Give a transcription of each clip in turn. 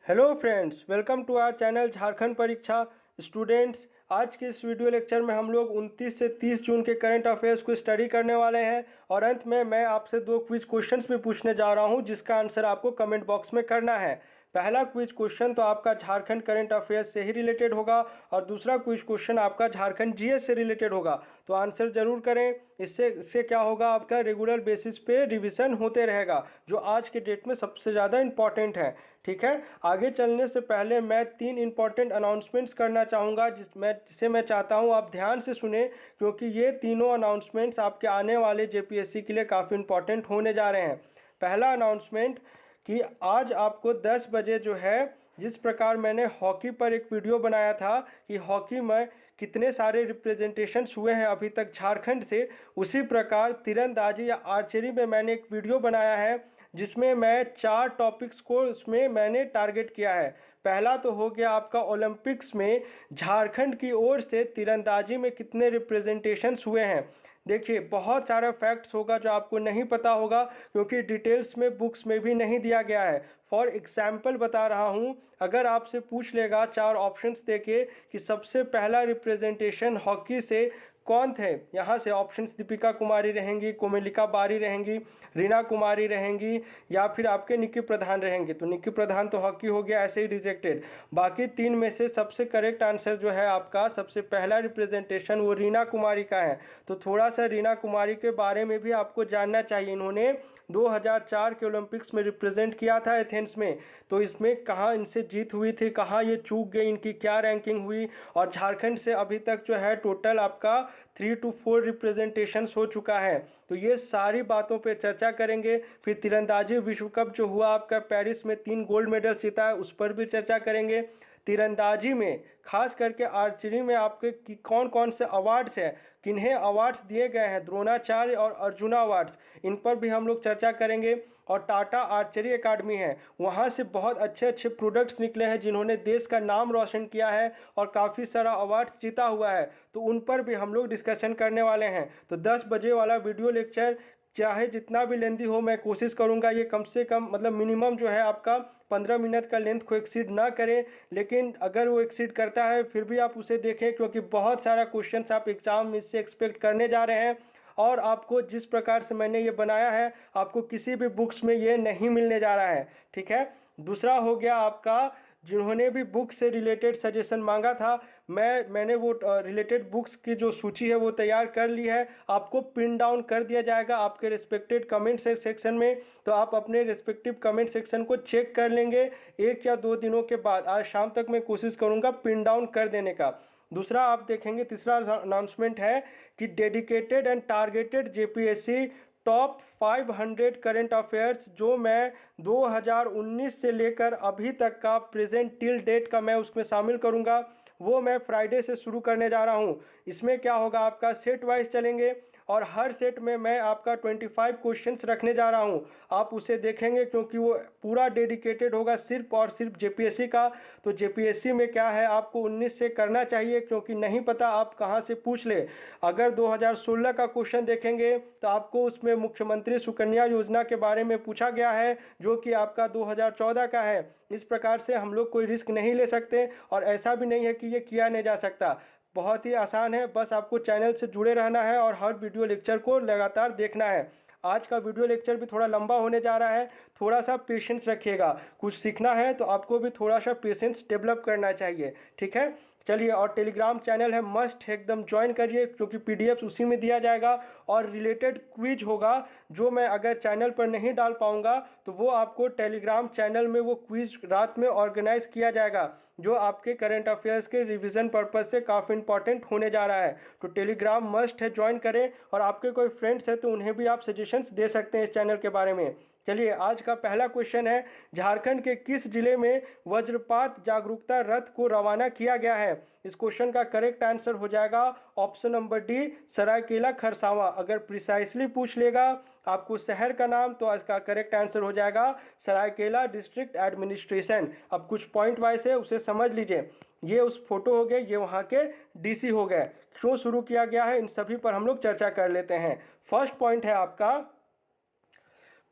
Hello friends, welcome to our channel Jharkhand परीक्षा students. आज के इस वीडियो लेक्चर में हम लोग 29 से 30 जून के करंट अफेयर्स को स्टडी करने वाले हैं और अंत में मैं आपसे 2 क्विज क्वेश्चंस भी पूछने जा रहा हूं जिसका आंसर आपको कमेंट बॉक्स में करना है। पहला क्विज क्वेश्चन तो आपका झारखंड करंट अफेयर्स से ही रिलेटेड होगा और दूसरा क्विज क्वेश्चन आपका झारखंड जीएस से रिलेटेड होगा। तो आंसर जरूर करें। इससे क्या होगा, आपका रेगुलर बेसिस पे रिवीजन होते रहेगा जो आज के डेट में सबसे ज़्यादा इंपॉर्टेंट है। ठीक है, आगे चलने से पहले मैं 3 इंपॉर्टेंट अनाउंसमेंट्स करना चाहूँगा जिसे मैं चाहता हूँ आप ध्यान से सुने, क्योंकि ये तीनों अनाउंसमेंट्स आपके आने वाले जेपीएससी के लिए काफ़ी इंपॉर्टेंट होने जा रहे हैं। पहला अनाउंसमेंट कि आज आपको 10 बजे जो है, जिस प्रकार मैंने हॉकी पर एक वीडियो बनाया था कि हॉकी में कितने सारे रिप्रेजेंटेशंस हुए हैं अभी तक झारखंड से, उसी प्रकार तीरंदाजी या आर्चरी में मैंने एक वीडियो बनाया है जिसमें मैं 4 टॉपिक्स को उसमें मैंने टारगेट किया है। पहला तो हो गया आपका ओलंपिक्स में झारखंड की ओर से तीरंदाजी में कितने रिप्रेजेंटेशंस हुए हैं। देखिए, बहुत सारा फैक्ट्स होगा जो आपको नहीं पता होगा क्योंकि डिटेल्स में बुक्स में भी नहीं दिया गया है। फॉर एग्जाम्पल बता रहा हूँ, अगर आपसे पूछ लेगा 4 ऑप्शंस देके कि सबसे पहला रिप्रेजेंटेशन हॉकी से कौन थे, यहाँ से ऑप्शंस दीपिका कुमारी रहेंगी, कोमलिका बारी रहेंगी, रीना कुमारी रहेंगी या फिर आपके निक्की प्रधान रहेंगे। तो निक्की प्रधान तो हॉकी हो गया, ऐसे ही रिजेक्टेड। बाकी 3 में से सबसे करेक्ट आंसर जो है आपका सबसे पहला रिप्रेजेंटेशन वो रीना कुमारी का है। तो थोड़ा सा रीना कुमारी के बारे में भी आपको जानना चाहिए। इन्होंने 2004 के ओलंपिक्स में रिप्रेजेंट किया था एथेंस में। तो इसमें कहाँ इनसे जीत हुई थी, कहाँ ये चूक गई, इनकी क्या रैंकिंग हुई, और झारखंड से अभी तक जो है टोटल आपका 3 to 4 रिप्रेजेंटेशंस हो चुका है। तो ये सारी बातों पे चर्चा करेंगे। फिर तीरंदाजी विश्व कप जो हुआ आपका पेरिस में 3 गोल्ड मेडल जीता है, उस पर भी चर्चा करेंगे। तीरंदाजी में खास करके आर्चरी में आपके कौन कौन से अवार्ड्स हैं, किन्हें अवार्ड्स दिए गए हैं, द्रोणाचार्य और अर्जुना अवार्ड्स, इन पर भी हम लोग चर्चा करेंगे। और टाटा आर्चरी एकेडमी है, वहाँ से बहुत अच्छे अच्छे प्रोडक्ट्स निकले हैं जिन्होंने देश का नाम रोशन किया है और काफ़ी सारा अवार्ड्स जीता हुआ है, तो उन पर भी हम लोग डिस्कशन करने वाले हैं। तो 10 बजे वाला वीडियो लेक्चर चाहे जितना भी लेंदी हो, मैं कोशिश करूंगा ये कम से कम मतलब मिनिमम जो है आपका 15 मिनट का लेंथ को एक्सीड ना करे, लेकिन अगर वो एक्सीड करता है फिर भी आप उसे देखें क्योंकि बहुत सारा क्वेश्चंस आप एग्जाम में इससे एक्सपेक्ट करने जा रहे हैं। और आपको जिस प्रकार से मैंने ये बनाया है आपको किसी भी बुक्स में ये नहीं मिलने जा रहा है। ठीक है, दूसरा हो गया आपका जिन्होंने भी बुक से रिलेटेड सजेशन मांगा था, मैंने वो रिलेटेड बुक्स की जो सूची है वो तैयार कर ली है, आपको पिन डाउन कर दिया जाएगा आपके रिस्पेक्टेड कमेंट सेक्शन में। तो आप अपने रिस्पेक्टिव कमेंट सेक्शन को चेक कर लेंगे 1 या 2 दिनों के बाद। आज शाम तक मैं कोशिश करूँगा पिन डाउन कर देने का। दूसरा आप देखेंगे, तीसरा अनाउंसमेंट है कि dedicated and targeted JPSC top 500 current affairs जो मैं 2019 से लेकर अभी तक का प्रेजेंट टिल डेट का मैं उसमें शामिल करूंगा, वो मैं फ्राइडे से शुरू करने जा रहा हूं। इसमें क्या होगा, आपका सेट वाइज चलेंगे और हर सेट में मैं आपका 25 क्वेश्चंस रखने जा रहा हूं। आप उसे देखेंगे क्योंकि वो पूरा डेडिकेटेड होगा सिर्फ और सिर्फ जेपीएससी का। तो जेपीएससी में क्या है, आपको 19 से करना चाहिए क्योंकि नहीं पता आप कहां से पूछ ले। अगर 2016 का क्वेश्चन देखेंगे तो आपको उसमें मुख्यमंत्री सुकन्या योजना के बारे में पूछा गया है जो कि आपका 2014 का है। इस प्रकार से हम लोग कोई रिस्क नहीं ले सकते और ऐसा भी नहीं है कि ये किया नहीं जा सकता। बहुत ही आसान है, बस आपको चैनल से जुड़े रहना है और हर वीडियो लेक्चर को लगातार देखना है। आज का वीडियो लेक्चर भी थोड़ा लंबा होने जा रहा है, थोड़ा सा पेशेंस रखिएगा। कुछ सीखना है तो आपको भी थोड़ा सा पेशेंस डेवलप करना चाहिए। ठीक है, चलिए। और टेलीग्राम चैनल है, मस्ट एकदम ज्वाइन करिए क्योंकि पीडीएफ उसी में दिया जाएगा और रिलेटेड क्विज होगा जो मैं अगर चैनल पर नहीं डाल पाऊंगा तो वो आपको टेलीग्राम चैनल में वो क्विज रात में ऑर्गेनाइज किया जाएगा जो आपके करंट अफेयर्स के रिवीजन पर्पज से काफ़ी इंपॉर्टेंट होने जा रहा है। तो टेलीग्राम मस्ट है, ज्वाइन करें। और आपके कोई फ्रेंड्स हैं तो उन्हें भी आप सजेशंस दे सकते हैं इस चैनल के बारे में। चलिए, आज का पहला क्वेश्चन है, झारखंड के किस जिले में वज्रपात जागरूकता रथ को रवाना किया गया है। इस क्वेश्चन का करेक्ट आंसर हो जाएगा option number D, Seraikela Kharsawan. अगर प्रिसाइसली पूछ लेगा आपको शहर का नाम तो इसका करेक्ट आंसर हो जाएगा सरायकेला डिस्ट्रिक्ट एडमिनिस्ट्रेशन। अब कुछ पॉइंट वाइज है, उसे समझ लीजिए। ये उस फोटो हो गए, ये वहाँ के डीसी हो गए। क्यों शुरू किया गया है, इन सभी पर हम लोग चर्चा कर लेते हैं। फर्स्ट पॉइंट है आपका,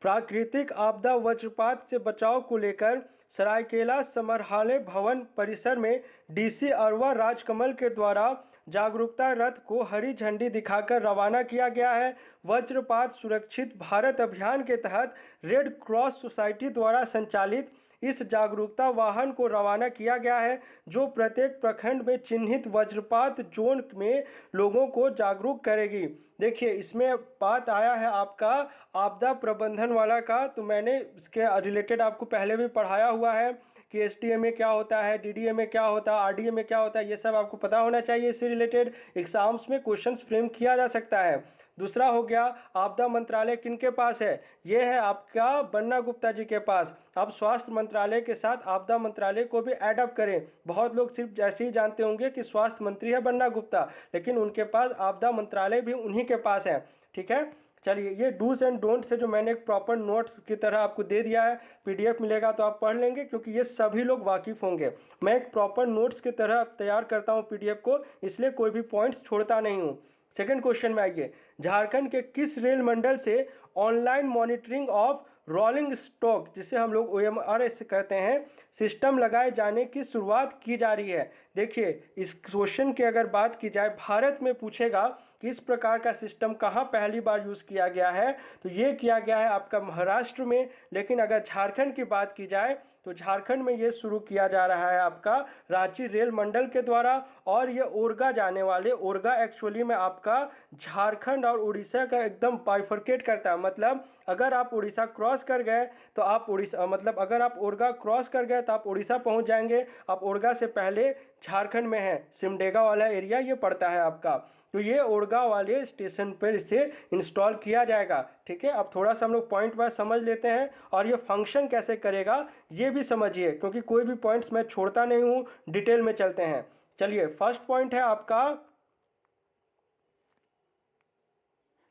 प्राकृतिक आपदा वज्रपात से बचाव को लेकर सरायकेला समरहाले भवन परिसर में डीसी अरवा राजकमल के द्वारा जागरूकता रथ को हरी झंडी दिखाकर रवाना किया गया है। वज्रपात सुरक्षित भारत अभियान के तहत रेड क्रॉस सोसाइटी द्वारा संचालित इस जागरूकता वाहन को रवाना किया गया है, जो प्रत्येक प्रखंड में चिन्हित वज्रपात जोन में लोगों को जागरूक करेगी। देखिए, इसमें बात आया है आपका आपदा प्रबंधन वाला का, तो मैंने इसके रिलेटेड आपको पहले भी पढ़ाया हुआ है कि एसडीएम में क्या होता है, डीडीए में क्या होता है, आरडीए में क्या होता है, ये सब आपको पता होना चाहिए। इससे रिलेटेड एग्जाम्स में क्वेश्चंस फ्रेम किया जा सकता है। दूसरा हो गया, आपदा मंत्रालय किनके पास है? ये है आपका बन्ना गुप्ता जी के पास। आप स्वास्थ्य मंत्रालय के साथ आपदा मंत्रालय को भी ऐड अप करें। बहुत लोग सिर्फ ऐसे ही जानते होंगे कि स्वास्थ्य मंत्री है बन्ना गुप्ता, लेकिन उनके पास आपदा मंत्रालय भी उन्हीं के पास है। ठीक है, चलिए, ये डूज एंड डोंट से जो मैंने एक प्रॉपर नोट्स की तरह आपको दे दिया है, पीडीएफ मिलेगा तो आप पढ़ लेंगे, क्योंकि ये सभी लोग वाकिफ़ होंगे। मैं एक प्रॉपर नोट्स की तरह तैयार करता हूँ पीडीएफ को, इसलिए कोई भी पॉइंट्स छोड़ता नहीं हूँ। सेकंड क्वेश्चन में आइए, झारखंड के किस रेल मंडल से online monitoring of rolling stock, जिसे हम लोग OMRS कहते हैं, सिस्टम लगाए जाने की शुरुआत की जा रही है? देखिए, इस क्वेश्चन की अगर बात की जाए, भारत में पूछेगा कि इस प्रकार का सिस्टम कहाँ पहली बार यूज़ किया गया है, तो ये किया गया है आपका महाराष्ट्र में। लेकिन अगर झारखंड की बात की जाए तो झारखंड में ये शुरू किया जा रहा है आपका रांची रेल मंडल के द्वारा, और ये ओरगा जाने वाले, ओरगा एक्चुअली में आपका झारखंड और उड़ीसा का एकदम बाइफरकेट करता है। मतलब अगर आप उड़ीसा क्रॉस कर गए तो आप उड़ीसा, मतलब अगर आप ओरगा क्रॉस कर गए तो आप उड़ीसा पहुंच जाएंगे। आप ओरगा से पहले झारखंड में है, सिमडेगा वाला एरिया ये पड़ता है आपका। तो ये ओरगा वाले स्टेशन पर इसे इंस्टॉल किया जाएगा। ठीक है, अब थोड़ा सा हम लोग पॉइंट वाइज समझ लेते हैं, और ये फंक्शन कैसे करेगा ये भी समझिए, क्योंकि कोई भी पॉइंट्स मैं छोड़ता नहीं हूँ। डिटेल में चलते हैं। चलिए, फर्स्ट पॉइंट है आपका,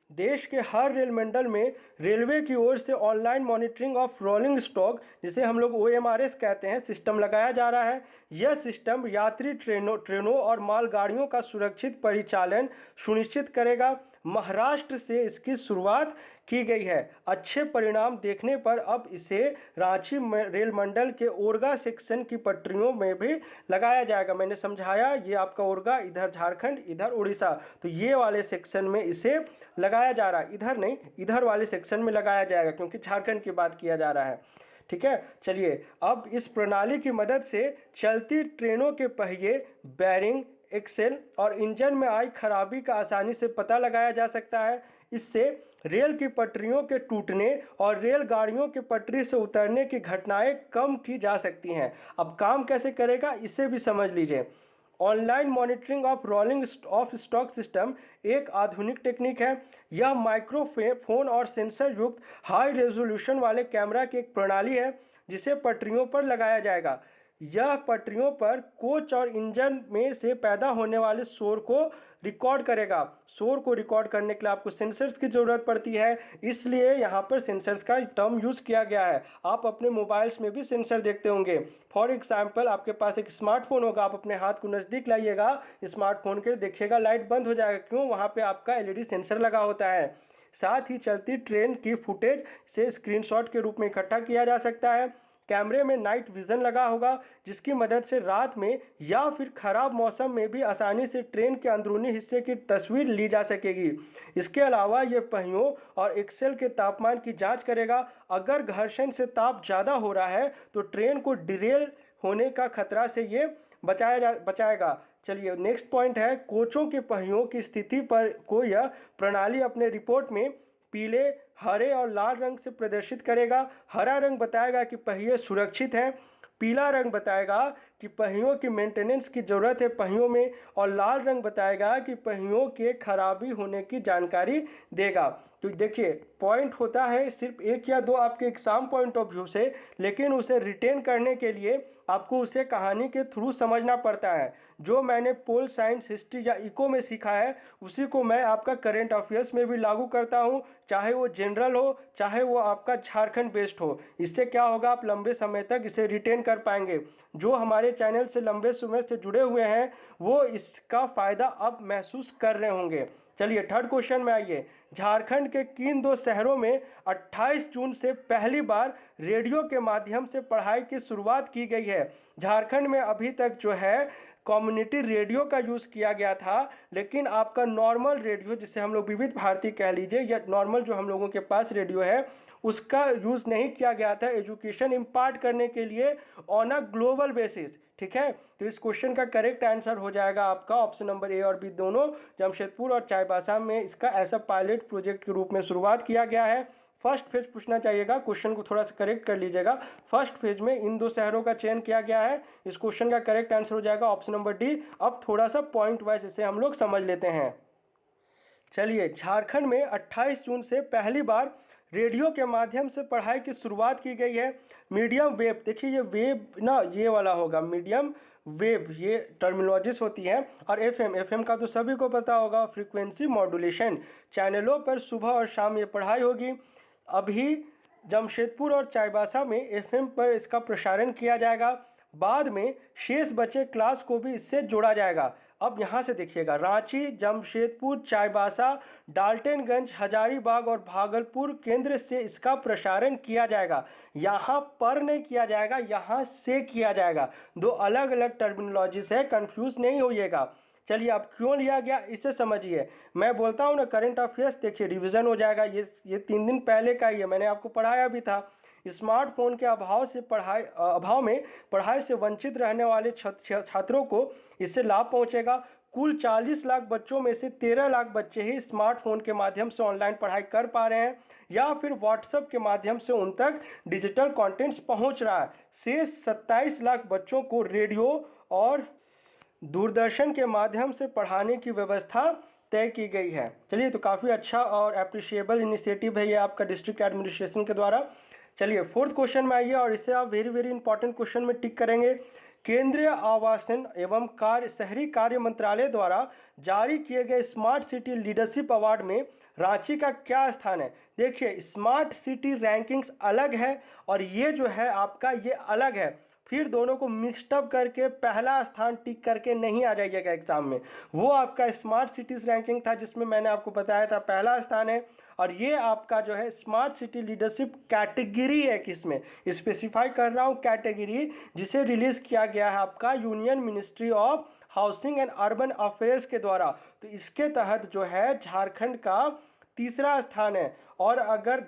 देश के हर रेल मंडल में रेलवे की ओर से online monitoring of rolling stock, जिसे हम लोग OMRS कहते हैं, सिस्टम लगाया जा रहा है। यह सिस्टम यात्री ट्रेनों और मालगाड़ियों का सुरक्षित परिचालन सुनिश्चित करेगा। महाराष्ट्र से इसकी शुरुआत की गई है। अच्छे परिणाम देखने पर अब इसे रांची रेल मंडल के ओरगा सेक्शन की पटरियों में भी लगाया जाएगा। मैंने समझाया, ये आपका ओरगा, इधर झारखंड, इधर उड़ीसा, तो ये वाले सेक्शन में इसे लगाया जा रहा है। इधर नहीं, इधर वाले सेक्शन में लगाया जाएगा, क्योंकि झारखंड की बात किया जा रहा है। ठीक है, चलिए, अब इस प्रणाली की मदद से चलती ट्रेनों के पहिए, बैरिंग, एक्सेल और इंजन में आई खराबी का आसानी से पता लगाया जा सकता है। इससे रेल की पटरियों के टूटने और रेलगाड़ियों के पटरी से उतरने की घटनाएं कम की जा सकती हैं। अब काम कैसे करेगा इसे भी समझ लीजिए। Online monitoring of rolling of stock system एक आधुनिक टेक्निक है। यह माइक्रोफोन और सेंसर युक्त हाई रेजोल्यूशन वाले कैमरा की एक प्रणाली है, जिसे पटरियों पर लगाया जाएगा। यह पटरियों पर कोच और इंजन में से पैदा होने वाले शोर को रिकॉर्ड करेगा। शोर को रिकॉर्ड करने के लिए आपको सेंसर्स की ज़रूरत पड़ती है, इसलिए यहाँ पर सेंसर्स का टर्म यूज़ किया गया है। आप अपने मोबाइल्स में भी सेंसर देखते होंगे। फॉर एग्जांपल, आपके पास एक स्मार्टफोन होगा, आप अपने हाथ को नज़दीक लाइएगा स्मार्टफोन के, देखिएगा लाइट बंद हो जाएगा। क्यों? वहाँ पर आपका LED सेंसर लगा होता है। साथ ही चलती ट्रेन की फुटेज से स्क्रीनशॉट के रूप में इकट्ठा किया जा सकता है। कैमरे में नाइट विज़न लगा होगा, जिसकी मदद से रात में या फिर ख़राब मौसम में भी आसानी से ट्रेन के अंदरूनी हिस्से की तस्वीर ली जा सकेगी। इसके अलावा ये पहियों और एक्सेल के तापमान की जांच करेगा। अगर घर्षण से ताप ज़्यादा हो रहा है तो ट्रेन को डिरेल होने का खतरा से ये बचाएगा। चलिए, नेक्स्ट पॉइंट है, कोचों के पहियों की स्थिति पर को यह प्रणाली अपने रिपोर्ट में पीले, हरे और लाल रंग से प्रदर्शित करेगा। हरा रंग बताएगा कि पहिए सुरक्षित हैं, पीला रंग बताएगा कि पहियों की मेंटेनेंस की ज़रूरत है पहियों में, और लाल रंग बताएगा कि पहियों के खराबी होने की जानकारी देगा। तो देखिए, पॉइंट होता है सिर्फ एक या दो आपके एग्जाम पॉइंट ऑफ व्यू से, लेकिन उसे रिटेन करने के लिए आपको उसे कहानी के थ्रू समझना पड़ता है। जो मैंने पोल साइंस, हिस्ट्री या इको में सीखा है, उसी को मैं आपका करेंट अफेयर्स में भी लागू करता हूँ, चाहे वो जनरल हो, चाहे वो आपका झारखंड बेस्ड हो। इससे क्या होगा, आप लंबे समय तक इसे रिटेन कर पाएंगे। जो हमारे चैनल से लंबे समय से जुड़े हुए हैं वो इसका फ़ायदा अब महसूस कर रहे होंगे। चलिए थर्ड क्वेश्चन में आइए। झारखंड के किन दो शहरों में 28 जून से पहली बार रेडियो के माध्यम से पढ़ाई की शुरुआत की गई है? झारखंड में अभी तक जो है कम्युनिटी रेडियो का यूज़ किया गया था, लेकिन आपका नॉर्मल रेडियो जिसे हम लोग विविध भारती कह लीजिए या नॉर्मल जो हम लोगों के पास रेडियो है उसका यूज़ नहीं किया गया था एजुकेशन इम्पार्ट करने के लिए ऑन अ ग्लोबल बेसिस। ठीक है, तो इस क्वेश्चन का करेक्ट आंसर हो जाएगा आपका ऑप्शन नंबर ए और बी दोनों। जमशेदपुर और चाईबासा में इसका ऐसा पायलट प्रोजेक्ट के रूप में शुरुआत किया गया है। फर्स्ट फेज पूछना चाहिएगा, क्वेश्चन को थोड़ा सा करेक्ट कर लीजिएगा। फर्स्ट फेज में इन दो शहरों का चयन किया गया है। इस क्वेश्चन का करेक्ट आंसर हो जाएगा ऑप्शन नंबर डी। अब थोड़ा सा पॉइंट वाइज इसे हम लोग समझ लेते हैं। चलिए, झारखंड में 28 जून से पहली बार रेडियो के माध्यम से पढ़ाई की शुरुआत की गई है। मीडियम वेव, देखिए ये वेव ना ये वाला होगा, मीडियम वेव ये टर्मिनोलॉजीज होती हैं। और एफएम का तो सभी को पता होगा, फ्रीक्वेंसी मॉड्यूलेशन चैनलों पर सुबह और शाम ये पढ़ाई होगी। अभी जमशेदपुर और चाईबासा में एफएम पर इसका प्रसारण किया जाएगा। बाद में शेष बचे क्लास को भी इससे जोड़ा जाएगा। अब यहाँ से देखिएगा, रांची, जमशेदपुर, चाईबासा, डाल्टनगंज, हजारीबाग और भागलपुर केंद्र से इसका प्रसारण किया जाएगा। यहाँ पर नहीं किया जाएगा, यहाँ से किया जाएगा। दो अलग अलग टर्मिनोलॉजीज है, कंफ्यूज नहीं होइएगा। चलिए, अब क्यों लिया गया इसे समझिए। मैं बोलता हूँ ना करंट अफेयर्स, देखिए रिवीजन हो जाएगा। ये 3 दिन पहले का ही है, मैंने आपको पढ़ाया भी था। स्मार्टफोन के अभाव में पढ़ाई से वंचित रहने वाले छात्रों को इससे लाभ पहुंचेगा। कुल 40 लाख बच्चों में से 13 लाख बच्चे ही स्मार्टफोन के माध्यम से ऑनलाइन पढ़ाई कर पा रहे हैं या फिर व्हाट्सएप के माध्यम से उन तक डिजिटल कंटेंट्स पहुंच रहा है। शेष 27 लाख बच्चों को रेडियो और दूरदर्शन के माध्यम से पढ़ाने की व्यवस्था तय की गई है। चलिए, तो काफ़ी अच्छा और अप्रिशिएबल इनिशिएटिव है ये आपका डिस्ट्रिक्ट एडमिनिस्ट्रेशन के द्वारा। चलिए, फोर्थ क्वेश्चन में आइए और इसे आप वेरी वेरी इंपॉर्टेंट क्वेश्चन में टिक करेंगे। केंद्रीय आवासन एवं शहरी कार्य मंत्रालय द्वारा जारी किए गए स्मार्ट सिटी लीडरशिप अवार्ड में रांची का क्या स्थान है? देखिए, स्मार्ट सिटी रैंकिंग्स अलग है और ये जो है आपका ये अलग है। फिर दोनों को मिक्सअप करके पहला स्थान टिक करके नहीं आ जाइएगा एग्जाम में। वो आपका स्मार्ट सिटीज़ रैंकिंग था जिसमें मैंने आपको बताया था पहला स्थान है, और ये आपका जो है स्मार्ट सिटी लीडरशिप कैटेगरी है। किसमें स्पेसिफाई कर रहा हूँ, कैटेगरी जिसे रिलीज़ किया गया है आपका union ministry of housing and urban affairs के द्वारा। तो इसके तहत जो है झारखंड का तीसरा स्थान है, और अगर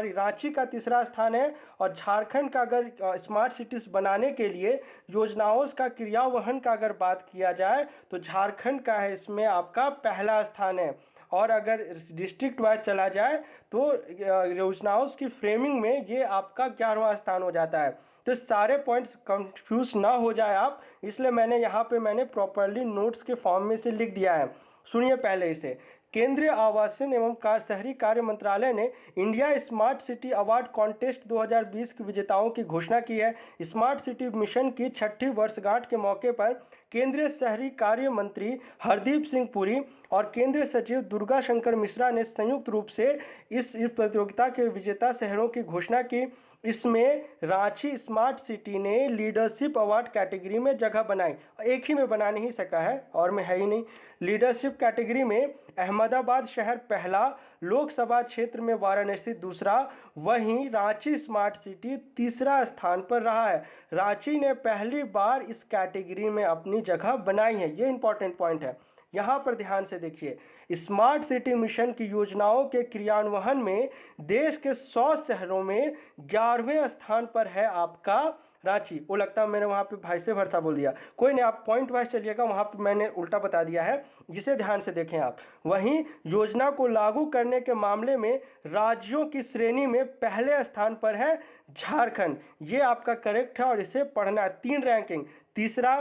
रांची का तीसरा स्थान है। और झारखंड का अगर स्मार्ट सिटीज़ बनाने के लिए योजनाओं का क्रियान्वयन का अगर बात किया जाए तो झारखंड का है इसमें आपका पहला स्थान है। और अगर डिस्ट्रिक्ट वाइज चला जाए तो योजनाओं की फ्रेमिंग में ये आपका 11वां स्थान हो जाता है। तो सारे पॉइंट्स कंफ्यूज ना हो जाए आप, इसलिए मैंने यहाँ पे प्रॉपरली नोट्स के फॉर्म में से लिख दिया है। सुनिए पहले इसे। केंद्रीय आवासन एवं शहरी कार्य मंत्रालय ने India smart city award contest 2020 के विजेताओं की घोषणा की है। स्मार्ट सिटी मिशन की 6ठी वर्षगांठ के मौके पर केंद्रीय शहरी कार्य मंत्री हरदीप सिंह पुरी और केंद्रीय सचिव दुर्गा शंकर मिश्रा ने संयुक्त रूप से इस प्रतियोगिता के विजेता शहरों की घोषणा की। इसमें रांची स्मार्ट सिटी ने लीडरशिप अवार्ड कैटेगरी में जगह बनाई। एक ही में बना नहीं सका है और में है ही नहीं। लीडरशिप कैटेगरी में अहमदाबाद शहर पहला, लोकसभा क्षेत्र में वाराणसी दूसरा, वहीं रांची स्मार्ट सिटी तीसरा स्थान पर रहा है। रांची ने पहली बार इस कैटेगरी में अपनी जगह बनाई है। ये इंपॉर्टेंट पॉइंट है, यहाँ पर ध्यान से देखिए। स्मार्ट सिटी मिशन की योजनाओं के क्रियान्वयन में देश के 100 शहरों में 11वें स्थान पर है आपका रांची। वो लगता है मैंने वहाँ पे भाई से भरसा बोल दिया, कोई नहीं, आप पॉइंट वाइज चलिएगा, वहाँ पे मैंने उल्टा बता दिया है, जिसे ध्यान से देखें आप। वहीं योजना को लागू करने के मामले में राज्यों की श्रेणी में पहले स्थान पर है झारखंड। ये आपका करेक्ट है और इसे पढ़ना है। 3 रैंकिंग, तीसरा,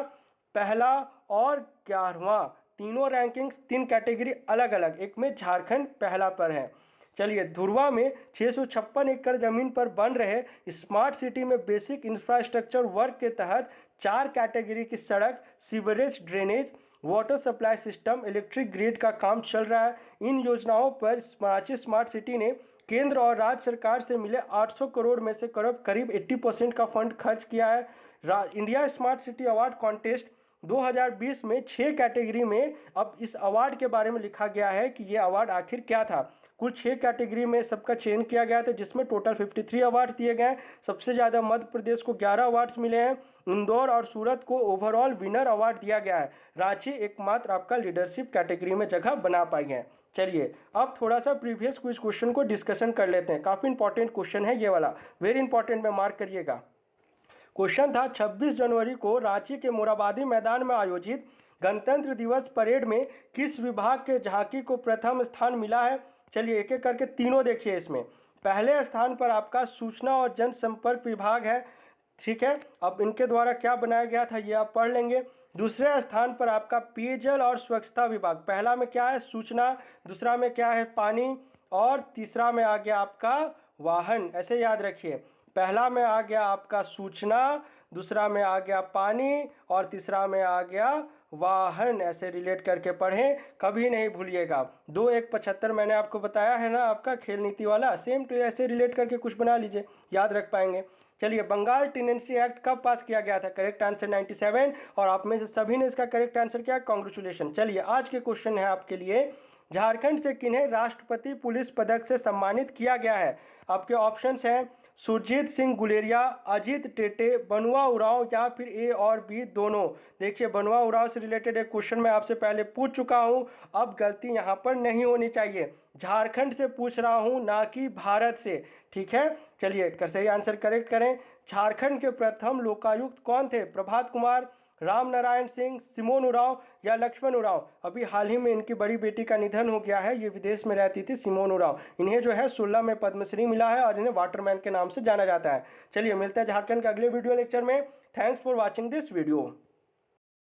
पहला और 11वां, तीनों रैंकिंग्स 3 कैटेगरी अलग अलग, एक में झारखंड पहला पर है। चलिए, धुरवा में 656 एकड़ जमीन पर बन रहे स्मार्ट सिटी में बेसिक इंफ्रास्ट्रक्चर वर्क के तहत 4 कैटेगरी की सड़क, sewerage, drainage, water supply system, electric grid का काम चल रहा है। इन योजनाओं पर रांची स्मार्ट सिटी ने केंद्र और राज्य सरकार से मिले 800 करोड़ में से करीब 80% का फंड खर्च किया है। India smart city award contest 2020 में 6 कैटेगरी में अब इस अवार्ड के बारे में लिखा गया है कि ये अवार्ड आखिर क्या था। कुल 6 कैटेगरी में सबका चयन किया गया था, जिसमें टोटल 53 अवार्ड्स दिए गए हैं। सबसे ज़्यादा मध्य प्रदेश को 11 अवार्ड्स मिले हैं। इंदौर और सूरत को ओवरऑल विनर अवार्ड दिया गया है। रांची एकमात्र आपका लीडरशिप कैटेगरी में जगह बना पाई है। चलिए अब थोड़ा सा प्रीवियस क्विज क्वेश्चन को डिस्कशन कर लेते हैं। काफ़ी इंपॉर्टेंट क्वेश्चन है ये वाला, वेरी इंपॉर्टेंट, में मार्क करिएगा। क्वेश्चन था 26 जनवरी को रांची के मोराबादी मैदान में आयोजित गणतंत्र दिवस परेड में किस विभाग के झांकी को प्रथम स्थान मिला है। चलिए एक एक करके तीनों देखिए। इसमें पहले स्थान पर आपका सूचना और जनसंपर्क विभाग है, ठीक है। अब इनके द्वारा क्या बनाया गया था ये आप पढ़ लेंगे। दूसरे स्थान पर आपका पेयजल और स्वच्छता विभाग, पहला में क्या है सूचना, दूसरा में क्या है पानी, और तीसरा में आ गया आपका वाहन। ऐसे याद रखिए, पहला में आ गया आपका सूचना, दूसरा में आ गया पानी, और तीसरा में आ गया वाहन। ऐसे रिलेट करके पढ़ें, कभी नहीं भूलिएगा। 2-1-75 मैंने आपको बताया है ना, आपका खेल नीति वाला, सेम टू ऐसे रिलेट करके कुछ बना लीजिए, याद रख पाएंगे। चलिए बंगाल टेनेंसी एक्ट कब पास किया गया था। करेक्ट आंसर 97, और आप में से सभी ने इसका करेक्ट आंसर किया, कॉन्ग्रेचुलेशन। चलिए आज के क्वेश्चन है आपके लिए, झारखंड से किन्हें राष्ट्रपति पुलिस पदक से सम्मानित किया गया है। आपके ऑप्शंस हैं सुरजीत सिंह गुलेरिया, अजीत टेटे, बनुआ उरांव, या फिर ए और बी दोनों। देखिए बनुआ उरांव से रिलेटेड एक क्वेश्चन मैं आपसे पहले पूछ चुका हूं, अब गलती यहां पर नहीं होनी चाहिए। झारखंड से पूछ रहा हूं, ना कि भारत से, ठीक है। चलिए सही आंसर करेक्ट करें। झारखंड के प्रथम लोकायुक्त कौन थे। प्रभात कुमार, राम नारायण सिंह, सिमोन उरांव, या लक्ष्मण उरांव। अभी हाल ही में इनकी बड़ी बेटी का निधन हो गया है, ये विदेश में रहती थी, सिमोन उरांव। इन्हें जो है 16 में पद्मश्री मिला है, और इन्हें वाटरमैन के नाम से जाना जाता है। चलिए मिलते हैं झारखंड के अगले वीडियो लेक्चर में। Thanks for watching this video.